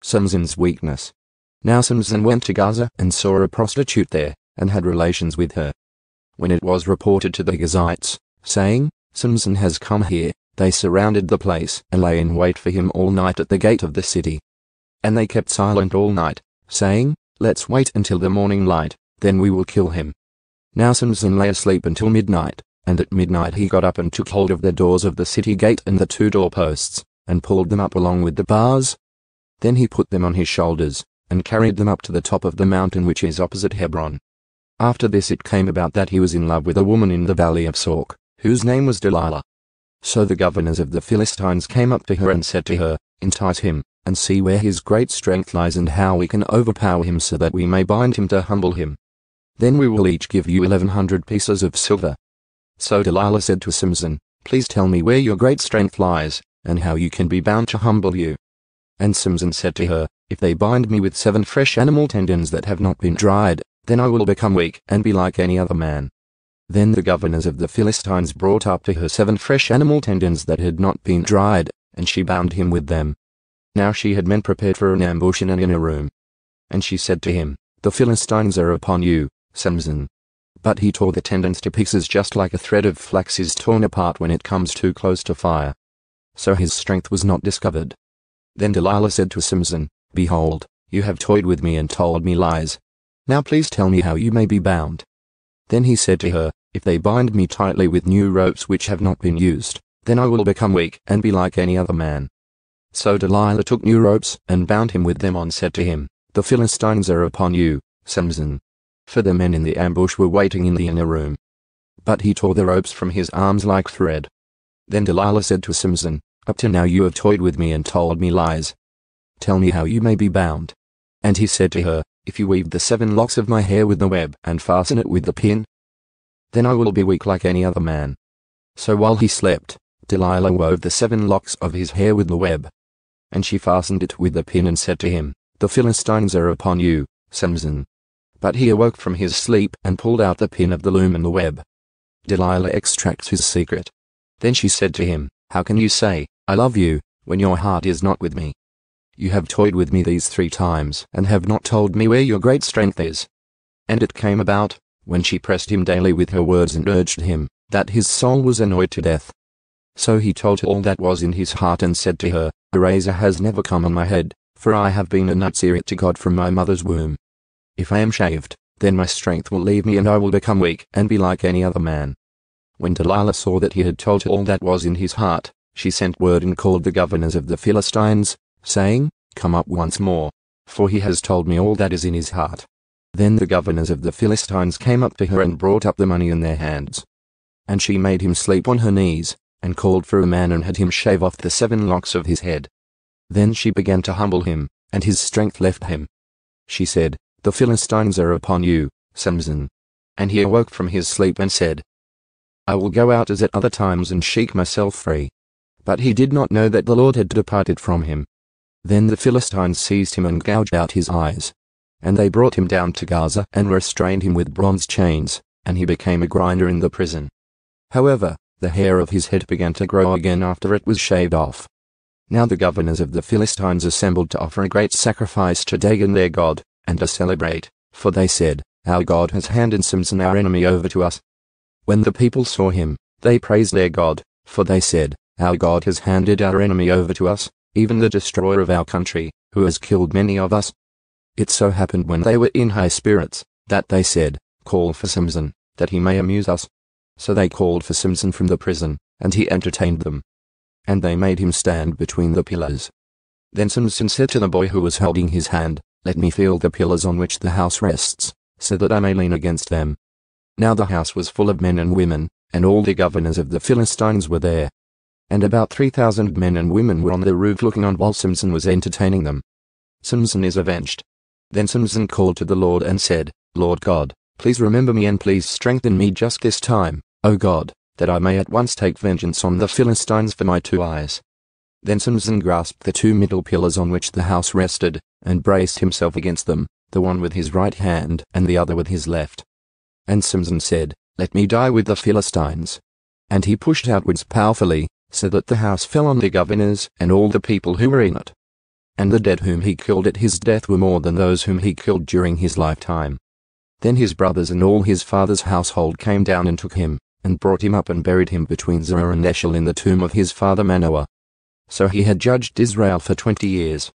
Samson's weakness. Now Samson went to Gaza and saw a prostitute there, and had relations with her. When it was reported to the Gazites, saying, Samson has come here, they surrounded the place and lay in wait for him all night at the gate of the city. And they kept silent all night, saying, let's wait until the morning light, then we will kill him. Now Samson lay asleep until midnight, and at midnight he got up and took hold of the doors of the city gate and the 2 doorposts, and pulled them up along with the bars. Then he put them on his shoulders, and carried them up to the top of the mountain which is opposite Hebron. After this it came about that he was in love with a woman in the Valley of Sorek, whose name was Delilah. So the governors of the Philistines came up to her and said to her, entice him, and see where his great strength lies and how we can overpower him so that we may bind him to humble him. Then we will each give you 1,100 pieces of silver. So Delilah said to Samson, please tell me where your great strength lies, and how you can be bound to humble you. And Samson said to her, if they bind me with 7 fresh animal tendons that have not been dried, then I will become weak and be like any other man. Then the governors of the Philistines brought up to her 7 fresh animal tendons that had not been dried, and she bound him with them. Now she had men prepared for an ambush in an inner room. And she said to him, the Philistines are upon you, Samson. But he tore the tendons to pieces just like a thread of flax is torn apart when it comes too close to fire. So his strength was not discovered. Then Delilah said to Samson, behold, you have toyed with me and told me lies. Now please tell me how you may be bound. Then he said to her, if they bind me tightly with new ropes which have not been used, then I will become weak and be like any other man. So Delilah took new ropes and bound him with them and said to him, the Philistines are upon you, Samson. For the men in the ambush were waiting in the inner room. But he tore the ropes from his arms like thread. Then Delilah said to Samson, up to now you have toyed with me and told me lies. Tell me how you may be bound. And he said to her, if you weave the 7 locks of my hair with the web and fasten it with the pin, then I will be weak like any other man. So while he slept, Delilah wove the 7 locks of his hair with the web. And she fastened it with the pin and said to him, the Philistines are upon you, Samson. But he awoke from his sleep and pulled out the pin of the loom and the web. Delilah extracts his secret. Then she said to him, how can you say, I love you, when your heart is not with me? You have toyed with me these 3 times and have not told me where your great strength is. And it came about, when she pressed him daily with her words and urged him, that his soul was annoyed to death. So he told her all that was in his heart and said to her, a razor has never come on my head, for I have been a Nazirite to God from my mother's womb. If I am shaved, then my strength will leave me and I will become weak and be like any other man. When Delilah saw that he had told her all that was in his heart, she sent word and called the governors of the Philistines, saying, come up once more, for he has told me all that is in his heart. Then the governors of the Philistines came up to her and brought up the money in their hands. And she made him sleep on her knees, and called for a man and had him shave off the 7 locks of his head. Then she began to humble him, and his strength left him. She said, the Philistines are upon you, Samson. And he awoke from his sleep and said, I will go out as at other times and shake myself free. But he did not know that the Lord had departed from him. Then the Philistines seized him and gouged out his eyes. And they brought him down to Gaza and restrained him with bronze chains, and he became a grinder in the prison. However, the hair of his head began to grow again after it was shaved off. Now the governors of the Philistines assembled to offer a great sacrifice to Dagon their god, and to celebrate, for they said, our God has handed Samson our enemy over to us. When the people saw him, they praised their God, for they said, our God has handed our enemy over to us, even the destroyer of our country, who has killed many of us. It so happened when they were in high spirits, that they said, call for Samson, that he may amuse us. So they called for Samson from the prison, and he entertained them. And they made him stand between the pillars. Then Samson said to the boy who was holding his hand, let me feel the pillars on which the house rests, so that I may lean against them. Now the house was full of men and women, and all the governors of the Philistines were there. And about 3,000 men and women were on the roof looking on while Samson was entertaining them. Samson is avenged. Then Samson called to the Lord and said, Lord God, please remember me and please strengthen me just this time, O God, that I may at once take vengeance on the Philistines for my 2 eyes. Then Samson grasped the 2 middle pillars on which the house rested, and braced himself against them, the one with his right hand and the other with his left. And Samson said, let me die with the Philistines. And he pushed outwards powerfully, so that the house fell on the governors and all the people who were in it. and the dead whom he killed at his death were more than those whom he killed during his lifetime. Then his brothers and all his father's household came down and took him, and brought him up and buried him between Zorah and Eshel in the tomb of his father Manoah. So he had judged Israel for 20 years.